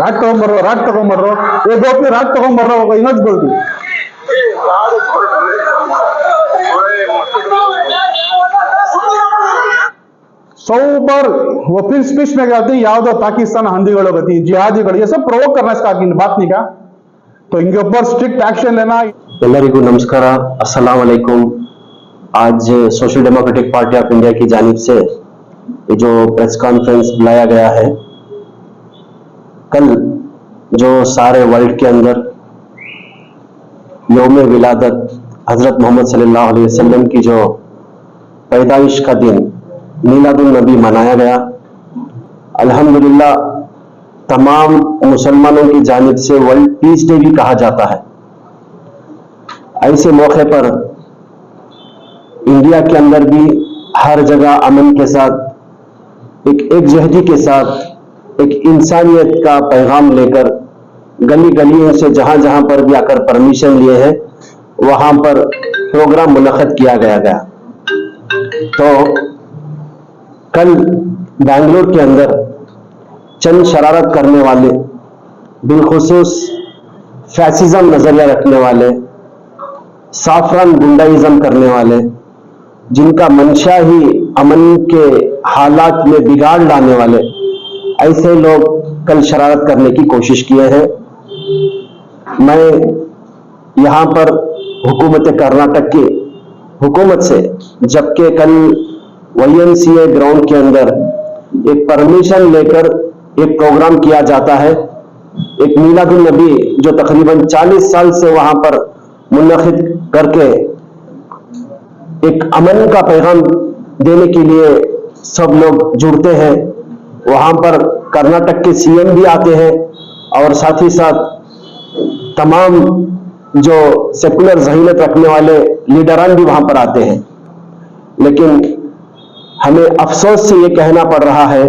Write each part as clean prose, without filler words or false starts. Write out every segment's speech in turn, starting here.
Rod ತಗೊಂಬರ್ರೋ ಏ Gopi rod ತಗೊಂಬರ್ರೋ ಹೋಗ ಇನ್ನೊಂದು ಗೋಲ್ದಿ सौबर वो फिर स्पीच में कहते हैं यादव पाकिस्तान हंदीगढ़ गति जिहादीगढ़ ये सब प्रोवोक करना इसका बात नहीं का तो इनके ऊपर स्ट्रिक्ट एक्शन लेना। ಎಲ್ಲರಿಗೂ ನಮಸ್ಕಾರ, अस्सलाम वालेकुम। आज social democratic party of India की जानिब से ये जो प्रेस कॉन्फ्रेंस बुलाया गया है, कल जो सारे वर्ल्ड के अंदर यौम विलादत हजरत मोहम्मद सल्लल्लाहु अलैहि वसल्लम की जो पैदाइश का दिन मीलादुन नबी मनाया गया, अल्हम्दुलिल्लाह तमाम मुसलमानों की जानिब से वर्ल्ड पीस डे भी कहा जाता है। ऐसे मौके पर इंडिया के अंदर भी हर जगह अमन के साथ, एक एकजहती के साथ, एक इंसानियत का पैगाम लेकर गली गलियों से जहां जहां पर भी आकर परमिशन लिए हैं वहां पर प्रोग्राम मुनक़्क़िद किया गया। तो कल बेंगलुरु के अंदर चंद शरारत करने वाले, बिलखुसूस फैसिज्म नजरिया रखने वाले, साफरान गुंडाइज्म करने वाले, जिनका मंशा ही अमन के हालात में बिगाड़ लाने वाले, ऐसे लोग कल शरारत करने की कोशिश किए हैं। मैं यहां पर हुकूमत कर्नाटक की हुकूमत से, जबकि कल YMCA ग्राउंड के अंदर एक परमिशन लेकर एक प्रोग्राम किया जाता है, एक मीलादुन नबी जो तकरीबन 40 साल से वहां पर मुनक़्क़िद करके एक अमन का पैगाम देने के लिए सब लोग जुड़ते हैं। वहां पर कर्नाटक के CM भी आते हैं और साथ ही साथ तमाम जो सेकुलर ज़हीनत रखने वाले लीडरान भी वहां पर आते हैं। लेकिन हमें अफसोस से ये कहना पड़ रहा है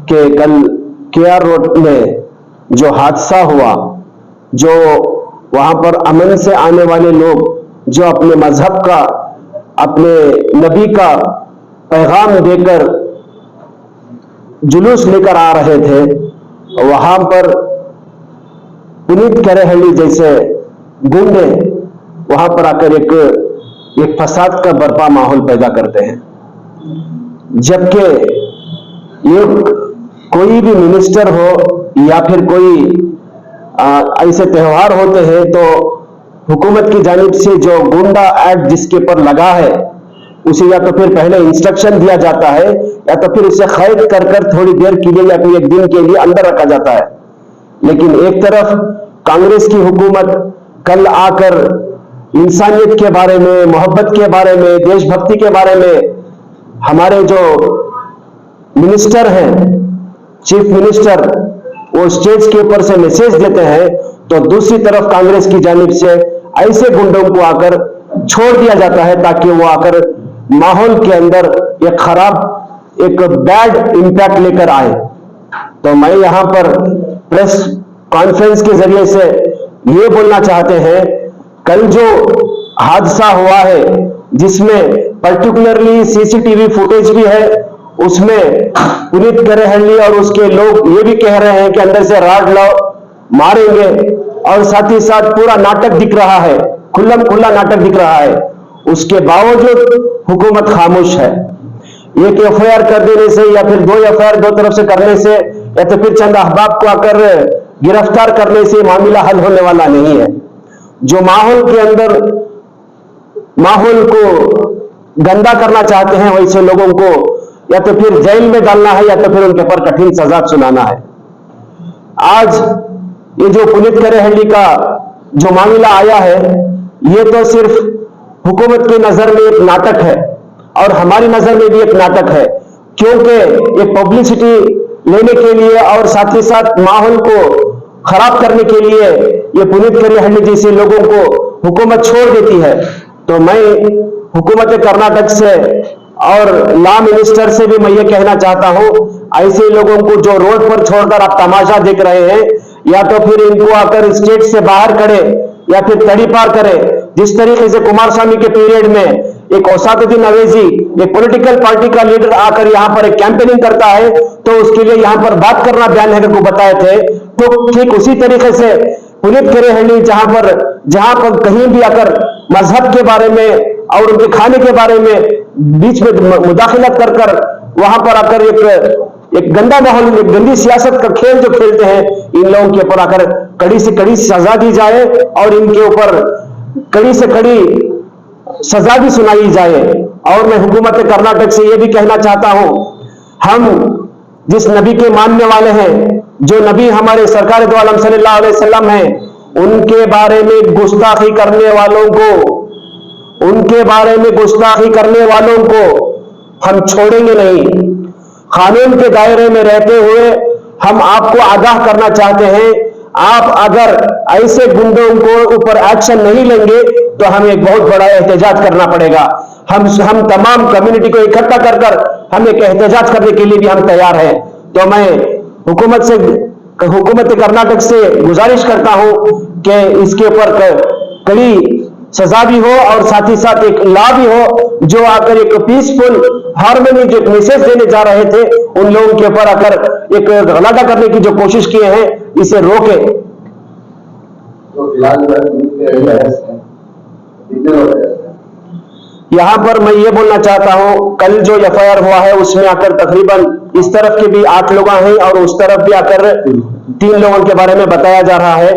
कि कल KR रोड में जो हादसा हुआ, जो वहां पर अमन से आने वाले लोग जो अपने मजहब का, अपने नबी का पैगाम देकर जुलूस लेकर आ रहे थे, वहां पर पुनीत करेहल्ली जैसे गुंडे वहां पर आकर एक फसाद का बर्पा माहौल पैदा करते हैं। जबकि ये कोई भी मिनिस्टर हो या फिर कोई ऐसे त्योहार होते हैं तो हुकूमत की जानिब से जो गुंडा एक्ट जिसके पर लगा है उसे या तो फिर पहले इंस्ट्रक्शन दिया जाता है या तो फिर उसे कैद कर थोड़ी देर के लिए या फिर एक दिन के लिए अंदर रखा जाता है। लेकिन एक तरफ कांग्रेस की हुकूमत कल आकर इंसानियत के बारे में, मोहब्बत के बारे में, देशभक्ति के बारे में हमारे जो मिनिस्टर हैं, चीफ मिनिस्टर, वो स्टेज के ऊपर से मैसेज देते हैं, तो दूसरी तरफ कांग्रेस की जानिब से ऐसे गुंडों को आकर छोड़ दिया जाता है ताकि वो आकर माहौल के अंदर एक खराब, एक बैड इंपैक्ट लेकर आए। तो मैं यहां पर प्रेस कॉन्फ्रेंस के जरिए से ये बोलना चाहते हैं, कल जो हादसा हुआ है जिसमें पर्टिकुलरली CCTV फुटेज भी है, उसमें पुनीत करेहल्ली और उसके लोग ये भी कह रहे हैं कि अंदर से राड लाओ मारेंगे, और साथ ही साथ पूरा नाटक दिख रहा है, खुल्लम खुल्ला नाटक दिख रहा है। उसके बावजूद हुकूमत खामोश है। एक FIR कर देने से या फिर 2 FIR दो तरफ से करने से या तो फिर चंद अहबाब को आकर गिरफ्तार करने से मामला हल होने वाला नहीं है। जो माहौल के अंदर माहौल को गंदा करना चाहते हैं वैसे लोगों को या तो फिर जेल में डालना है या तो फिर उनके ऊपर कठिन सजा सुनाना है। आज ये जो पुनीत करेहल्ली का जो मामला आया है, ये तो सिर्फ हुकूमत की नजर में एक नाटक है और हमारी नजर में भी एक नाटक है, क्योंकि एक पब्लिसिटी लेने के लिए और साथ ही साथ माहौल को खराब करने के लिए ये पुनीत करेहल्ली जैसे लोगों को हुकूमत छोड़ देती है। तो मैं हुकूमत कर्नाटक से और लॉ मिनिस्टर से भी मैं ये कहना चाहता हूं, ऐसे लोगों को जो रोड पर छोड़कर आप तमाशा देख रहे हैं, या तो फिर इनको आकर स्टेट से बाहर करे या फिर तड़ी पार करे। जिस तरीके से कुमारस्वामी के पीरियड में एक औसातुद्दीन अवैसी, एक पॉलिटिकल पार्टी का लीडर आकर यहां पर एक कैंपेनिंग करता है, तो उसके लिए यहां पर बात करना बयान हैदर को बताए थे तो ठीक उसी तरीके से पुनीत करेहल्ली जहां पर कहीं भी आकर मजहब के बारे में और उनके खाने के बारे में बीच में मुदाखलत कर वहां पर आकर एक गंदा माहौल, एक गंदी सियासत का खेल जो खेलते हैं, इन लोगों के ऊपर आकर कड़ी से कड़ी सजा दी जाए और इनके ऊपर कड़ी से कड़ी सजा भी सुनाई जाए। और मैं हुकूमत कर्नाटक से यह भी कहना चाहता हूं, हम जिस नबी के मानने वाले हैं, जो नबी हमारे सरकार दो आलम सल्लल्लाहु अलैहि वसल्लम हैं, उनके बारे में गुस्ताखी करने वालों को हम छोड़ेंगे नहीं। कानून के दायरे में रहते हुए हम आपको आगाह करना चाहते हैं, आप अगर ऐसे गुंडों को ऊपर एक्शन नहीं लेंगे तो हमें एक बहुत बड़ा एहतजाज करना पड़ेगा। हम तमाम कम्युनिटी को इकट्ठा कर हम एक एहतजाज करने के लिए भी हम तैयार हैं। तो मैं हुकूमत कर्नाटक से गुजारिश करता हूं कि इसके ऊपर कड़ी सजा भी हो और साथ ही साथ एक लॉ भी हो, जो आकर एक पीसफुल हार्मनी जो मैसेज देने जा रहे थे उन लोगों के ऊपर आकर एक गलाटा करने की जो कोशिश किए हैं, इसे रोके। यहां पर मैं ये बोलना चाहता हूं, कल जो एफआईआर हुआ है उसमें आकर तकरीबन इस तरफ के भी 8 लोग हैं और उस तरफ भी आकर 3 लोगों के बारे में बताया जा रहा है।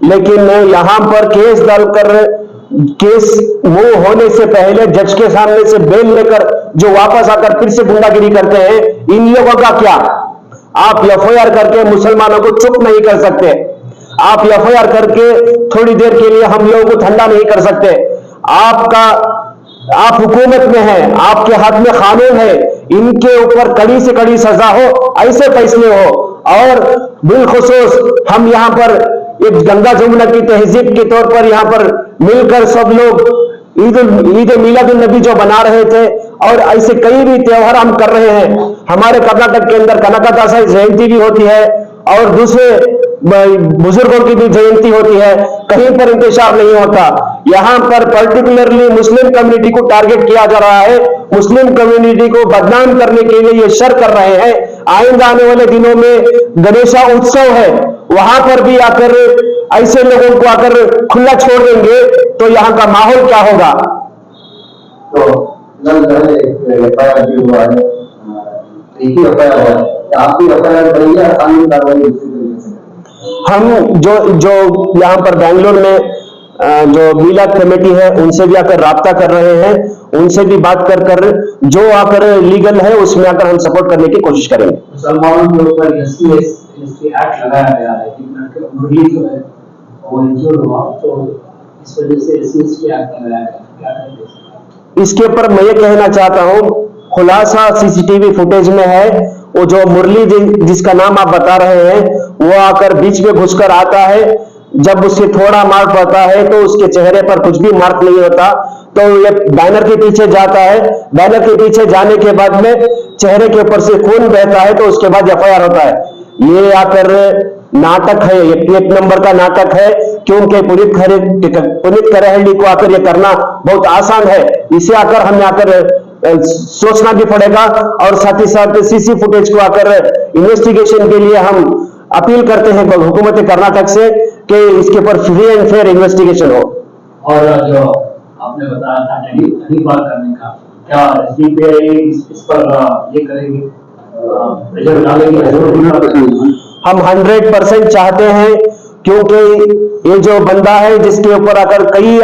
लेकिन यहां पर केस डालकर केस मूव होने से पहले जज के सामने से बेल लेकर जो वापस आकर फिर से गुंडागिरी करते हैं, इन लोगों का क्या? आप एफआईआर करके मुसलमानों को चुप नहीं कर सकते, आप एफआईआर करके थोड़ी देर के लिए हम लोगों को ठंडा नहीं कर सकते। आप हुकूमत में हैं, आपके हाथ में कानून है, इनके ऊपर कड़ी से कड़ी सजा हो, ऐसे फैसले हो। और बिलखुसूस हम यहाँ पर एक गंगा जमुना की तहजीब के तौर पर यहाँ पर मिलकर सब लोग ईद मिलादुन नबी जो बना रहे थे और ऐसे कई भी त्योहार हम कर रहे हैं। हमारे कर्नाटक के अंदर कनकदासा जयंती भी होती है और दूसरे बुजुर्गों की भी जयंती होती है, कहीं पर इंतजार नहीं होता। यहां पर पर्टिकुलरली मुस्लिम कम्युनिटी को टारगेट किया जा रहा है, मुस्लिम कम्युनिटी को बदनाम करने के लिए ये शर कर रहे हैं। आइंदा आने वाले दिनों में गणेशा उत्सव है, वहां पर भी आकर ऐसे लोगों को आकर खुला छोड़ देंगे तो यहाँ का माहौल क्या होगा? तो एफआईआर भी हुआ है, एक ही एफआईआर हुआ है, आपकी एफआईआर बनी है, कानूनी कार्रवाई हम जो यहाँ पर बेंगलोर में जो मीलाद कमेटी है उनसे भी आकर राब्ता कर रहे हैं, उनसे भी बात कर जो आकर लीगल है उसमें आकर हम सपोर्ट करने की कोशिश करेंगे। मुसलमानों के ऊपर एससी एक्ट लगाया गया है, मुरली जो है वो इंजर्ड हुआ, तो इस वजह से एससी एक्ट लगाया गया, क्या करेंगे इसके ऊपर? मैं ये कहना चाहता हूँ, खुलासा सीसीटीवी फुटेज में है, वो जो मुरली जिसका नाम आप बता रहे हैं वो आकर बीच में घुसकर आता है, जब उससे थोड़ा मार्क पड़ता है तो उसके चेहरे पर कुछ भी मार्क नहीं होता, तो ये बैनर के पीछे जाता है, बैनर के पीछे जाने के बाद में चेहरे के ऊपर से खून बहता है, तो उसके बाद एफआईआर होता है। ये आकर नाटक है, एक नंबर का नाटक है, क्योंकि पुनीत करेहल्ली को आकर ये करना बहुत आसान है। इसे आकर हमें आकर सोचना भी पड़ेगा और साथ ही साथ सीसी फुटेज को आकर इन्वेस्टिगेशन के लिए हम अपील करते हैं हुकूमत कर्नाटक से कि इसके ऊपर फ्री एंड फेयर इन्वेस्टिगेशन हो। और जो आपने बताया था टेलीफोन करने का, क्या एसडीपीआई इस पर ये करेगी, प्रेशर डालेगी? हम 100% चाहते हैं, क्योंकि ये जो बंदा है जिसके ऊपर आकर कई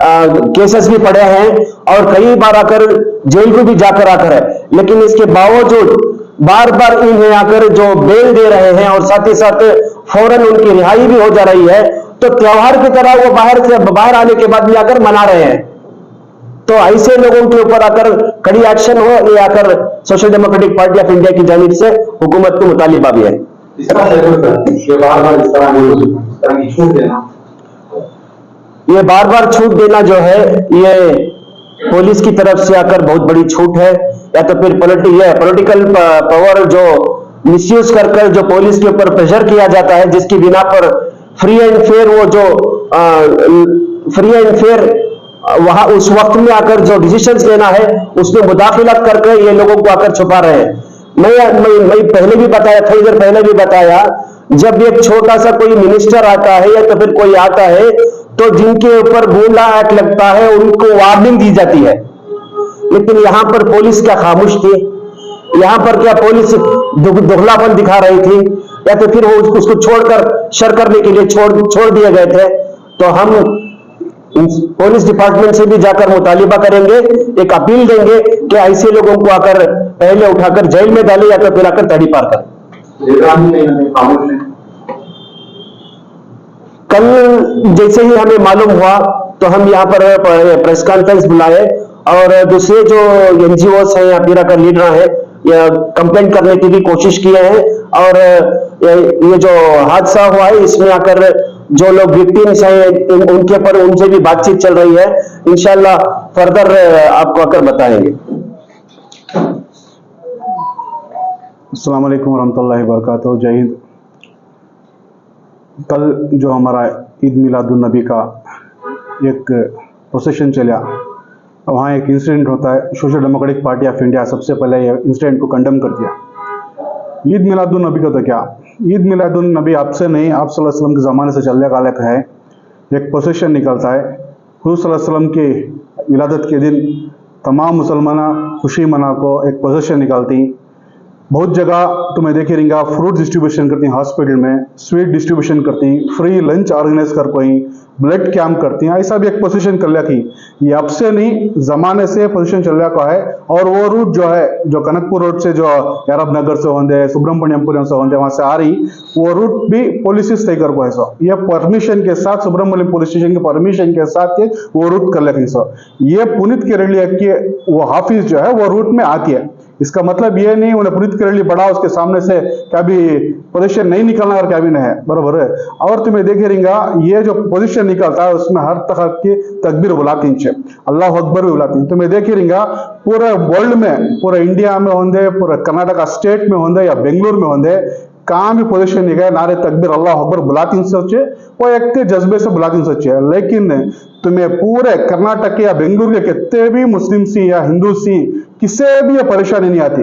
केसेस भी पड़े हैं और कई बार आकर जेल को भी जाकर आकर है, लेकिन इसके बावजूद बार बार इन्हें आकर जो बेल दे रहे हैं और साथ ही साथ फौरन उनकी रिहाई भी हो जा रही है, तो त्योहार की तरह वो बाहर आने के बाद भी आकर मना रहे हैं। तो ऐसे लोगों के ऊपर आकर कड़ी एक्शन हो, ये आकर social democratic party of India की जानिब से हुकूमत को मुतालिबा भी है। ये बार बार छूट देना जो है, ये पुलिस की तरफ से आकर बहुत बड़ी छूट है, या तो फिर पॉलिटिकल पावर जो मिसयूज कर जो पुलिस के ऊपर प्रेशर किया जाता है, जिसकी बिना पर फ्री एंड फेयर वहां उस वक्त में आकर जो डिसीजंस लेना है उसमें मुदाखिलत करके ये लोगों को आकर छुपा रहे हैं। मैं पहले भी बताया, थोड़ी देर पहले भी बताया, जब एक छोटा सा कोई मिनिस्टर आता है या तो फिर कोई आता है तो जिनके ऊपर गुंडा एक्ट लगता है उनको वार्निंग दी जाती है, लेकिन यहां पर पुलिस क्या खामोश थी? यहां पर क्या पुलिस दोगलापन दिखा रही थी या तो फिर वो उसको छोड़कर शर करने के लिए छोड़ दिए गए थे? तो हम पुलिस डिपार्टमेंट से भी जाकर मुतालिबा करेंगे, एक अपील देंगे कि ऐसे लोगों को आकर पहले उठाकर जेल में डाले या तो फिर आकर तड़ी पार करें। कल जैसे ही हमें मालूम हुआ तो हम यहाँ पर प्रेस कॉन्फ्रेंस बुलाए और दूसरे जो एनजीओ हैं या फिर अगर लीडर हैं या कंप्लेंट करने की भी कोशिश किए हैं, और ये जो हादसा हुआ है इसमें आकर जो लोग विक्टिम्स हैं उनके पर उनसे भी बातचीत चल रही है। इंशाल्लाह फर्दर आपको आकर बताएंगे। अस्सलाम वालेकुम रहमतुल्लाहि व बरकातहू। जय हिंद। कल जो हमारा ईद मिलादुन नबी का एक प्रोसेशन चला, वहाँ एक इंसिडेंट होता है। Social democratic party of India सबसे पहले ये इंसिडेंट को कंडेम कर दिया। ईद मिलादुन नबी का तो क्या, ईद मिलादुन नबी आपसे नहीं, आप सल्लल्लाहु अलैहि वसल्लम के ज़माने से चलने वाला का है। एक प्रोसेशन निकलता है, हुज़ूर सल्लल्लाहु अलैहि वसल्लम की विलादत के दिन तमाम मुसलमाना खुशी मना को एक प्रोसेशन निकालती। बहुत जगह तुम्हें देखे रहेंगे, फ्रूट डिस्ट्रीब्यूशन करती, हॉस्पिटल में स्वीट डिस्ट्रीब्यूशन करती, फ्री लंच ऑर्गेनाइज कर कोई, ब्लड कैंप करती हैं। ऐसा भी एक पोजीशन कर लिया कि ये अब से नहीं, जमाने से पोजीशन चल रहा है। और वो रूट जो है, जो कनकपुर रोड से जो अरब नगर से होंगे, सुब्रमण्यपुरम से होंगे, वहां से आ रही, वो रूट भी पुलिस तय कर पाए सो। ये परमिशन के साथ, सुब्रमण्यम पुलिस स्टेशन के परमिशन के साथ ये वो रूट कर लेते सो। ये पुनीत केरली की वो हाफिज जो है वो रूट में आती है। इसका मतलब ये नहीं उन्हें पुनीत केरली बढ़ा उसके सामने से क्या भी पोजीशन नहीं निकलना और क्या भी नहीं है, बराबर है। और तुम्हें देखे रहेगा ये जो पोजीशन निकलता है उसमें हर तरह की तकबीर बुलाती हैं, अल्लाह अकबर भी बुलाती हैं। तुम्हें देखे रहेगा पूरे वर्ल्ड में, पूरे इंडिया में होंगे, पूरे कर्नाटका स्टेट में होंगे या बेंगलुरु में होंगे, कहाँ भी पोजीशन नहीं गए, नारे तकबीर अल्लाह अकबर बुलाती सोचे, वो एक जज्बे से बुलाती सोचे। लेकिन तुम्हें पूरे कर्नाटक या बेंगलुरु के कितने भी मुस्लिम सी या हिंदू सी किसी भी ये परेशानी नहीं आती,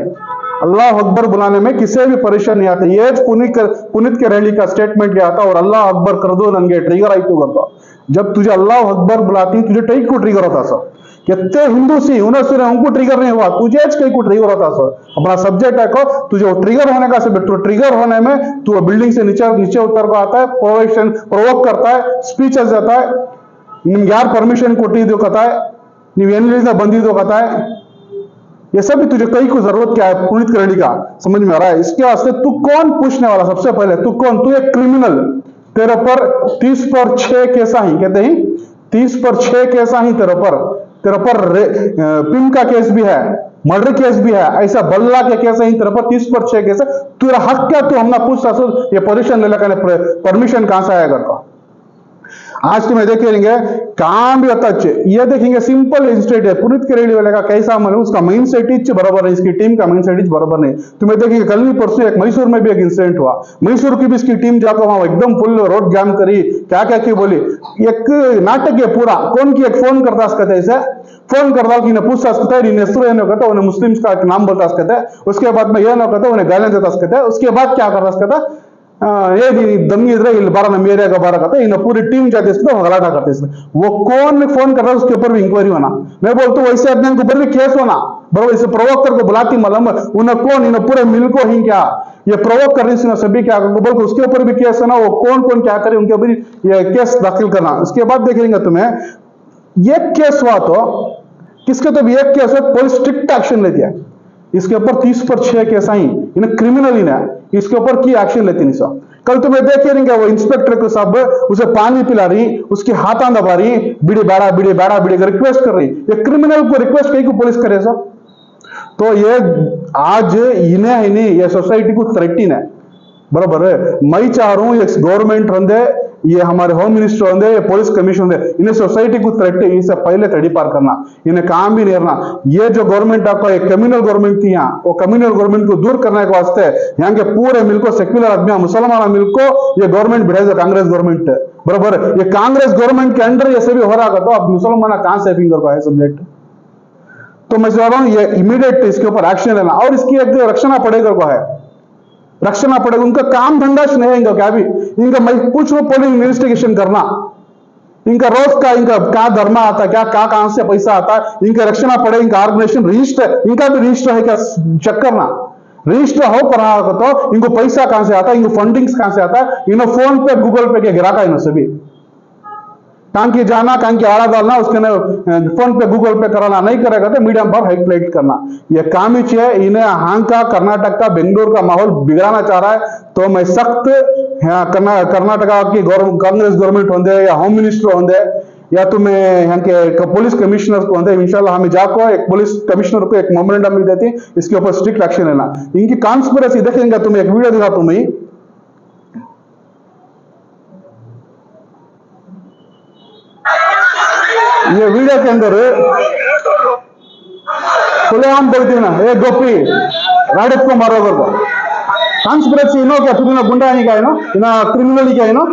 अल्लाह अकबर बुलाने में किसी भी परेशानी नहीं आती। ये पुनीत केरली का स्टेटमेंट क्या था, और अल्लाह अकबर कर दो नंगे ट्रिगर आई तो करता। जब तुझे अल्लाह अकबर बुलाती तुझे टेक को ट्रिगर होता सर, कितने हिंदू सी उन्हें सुने उनको ट्रिगर नहीं हुआ, तुझे कहीं को ट्रिगर होता सर। अपना सब्जेक्ट है को तुझे ट्रिगर होने का सब, ट्रिगर होने में तू बिल्डिंग से नीचे उतर को आता है, प्रोवोक करता है, स्पीचेस देता है, निम्गे यार परमिशन कोटिदो कहता है, नीवेन बंदिदो कहता है। ये सब भी तुझे कई को जरूरत क्या है पुनीत केरली का, समझ में आ रहा है? इसके वास्ते तू कौन पूछने वाला? सबसे पहले तू कौन? तू एक क्रिमिनल, तेरे पर 30 पर 6 केसा ही, कहते हैं 30 पर 6 केसा ही तेरे पर पिम का केस भी है, मर्डर केस भी है, ऐसा बल्ला के केस ही तेरे पर 30 पर 6 केस है। तेरा हक क्या? तू हमने पूछ सकते ये पोजीशन ले लेकर परमिशन कहां से आएगा तो? आज तुम्हें देखेंगे काम भी होता है। ये देखेंगे सिंपल इंस्टेट है पुनीत केरली वाले का कैसा मालूम, उसका मेन सेट बराबर है, इसकी टीम का मेन सेट बराबर नहीं। तुम्हें देखेंगे कल भी परसों एक मैसूर में भी एक इंसिडेंट हुआ, मैसूर की भी इसकी टीम जाकर वहां एकदम फुल रोड जाम करी, क्या क्या की बोली, एक नाटक है पूरा। कौन की एक फोन करता ऐसे फोन करता कि पूछता कहता उन्हें मुस्लिम्स का नाम बोलता कहता है, उसके बाद में यह ना कहता उन्हें गालियां देता कहता है, उसके बाद क्या करता कहता दमी इधर इल बारा नम एरिया का बारा कहता इन पूरी टीम जाते गलाटा करते। वो कौन फोन कर रहा है उसके ऊपर भी इंक्वायरी होना, मैं बोलता हूँ वैसे आदमी के ऊपर भी केस होना, बराबर। इसे प्रोवोकर को बुलाती मलम उन्हें कौन, इन्हें पूरे मिल को ही क्या ये प्रोवोक कर रही सभी क्या बोल उसके ऊपर भी केस है ना, वो कौन क्या करे उनके ऊपर ये केस दाखिल करना। उसके बाद देखेंगे तुम्हें ये केस हुआ तो किसके तो भी एक केस हुआ, पुलिस स्ट्रिक्ट एक्शन लेती है। इसके ऊपर 30 पर 6 केस आई, इन्हें क्रिमिनल इन्हें इसके ऊपर की एक्शन लेती नहीं सर। कल तुम्हें देखे रहेंगे वो इंस्पेक्टर को सब उसे पानी पिला रही, उसके हाथा दबा रही, बीड़ी बैड़ा रिक्वेस्ट कर रही। ये क्रिमिनल को रिक्वेस्ट कहीं को पुलिस करे सर? तो ये आज इन्हें ही नहीं, ये सोसाइटी को थ्रेटिन है, बराबर है। मैं चाह रहा हूँ ये गवर्नमेंट रंदे, ये हमारे होम मिनिस्टर होंगे, ये पुलिस कमिश्नर होंगे, इन्हें सोसाइटी को थ्रेट इससे पहले तड़ी पार करना, इन्हें काम भी नहीं करना। ये जो गवर्नमेंट आपका एक कम्युनल गवर्नमेंट थी यहाँ, वो कम्युनल गवर्नमेंट को दूर करने के वास्ते यहाँ के पूरे मिल को सेक्युलर आदमी मुसलमान मिल को ये गवर्नमेंट भेजा, कांग्रेस गवर्नमेंट, बराबर। ये कांग्रेस गवर्नमेंट के अंडर ये सभी हो रहा था, तो अब मुसलमान कहां से फिंगर को है सब्जेक्ट। तो मैं चाह रहा हूँ ये इमीडिएट इसके ऊपर एक्शन लेना और इसकी एक रक्षणा पड़ेगा को है। रक्षना पड़ेगा। उनका काम धंधा नहीं है इनका क्या भी, इनका मैं पूछो पुलिस इन्वेस्टिगेशन करना, इनका रोज का इनका क्या धर्म आता है, क्या कहां से पैसा आता है, इनका रक्षना पड़े, इनका ऑर्गेनाइजेशन रजिस्टर, इनका भी रजिस्टर है क्या चेक करना, रजिस्टर हो कर रहा तो इनको पैसा कहां से आता है, इनको फंडिंग्स कहां से आता है, इन्होंने फोन पे गूगल पे के गिराका इन्होंने सभी कहां की जाना कहां की आड़ा डालना, उसके फोन पे गूगल पे कराना, नहीं करेगा तो मीडियम पर हाईलाइट करना, ये काम ही है। इन्हें हांग का कर्नाटक का बेंगलुरु का माहौल बिगड़ाना चाह रहा है, तो मैं सख्त कर्नाटका की कांग्रेस गवर्नमेंट होंगे या होम मिनिस्टर होंगे या तुम्हें यहाँ के पुलिस कमिश्नर को होंगे, इंशाल्लाह हमें जाको एक पुलिस कमिश्नर को एक मेमोरेंडम मिल देती, इसके ऊपर स्ट्रिक्ट एक्शन लेना। इनकी कॉन्स्पिरेसी देखेंगे, तुम्हें एक वीडियो दिखा तुम्हें, ये वीडियो के अंदर खुलेआम बोलती ना, ए गोपी राडित को मारो को कॉन्स्पिरेसी इनो क्या, तुम गुंडा नहीं क्या इनो, क्रिमिनल क्या इनो,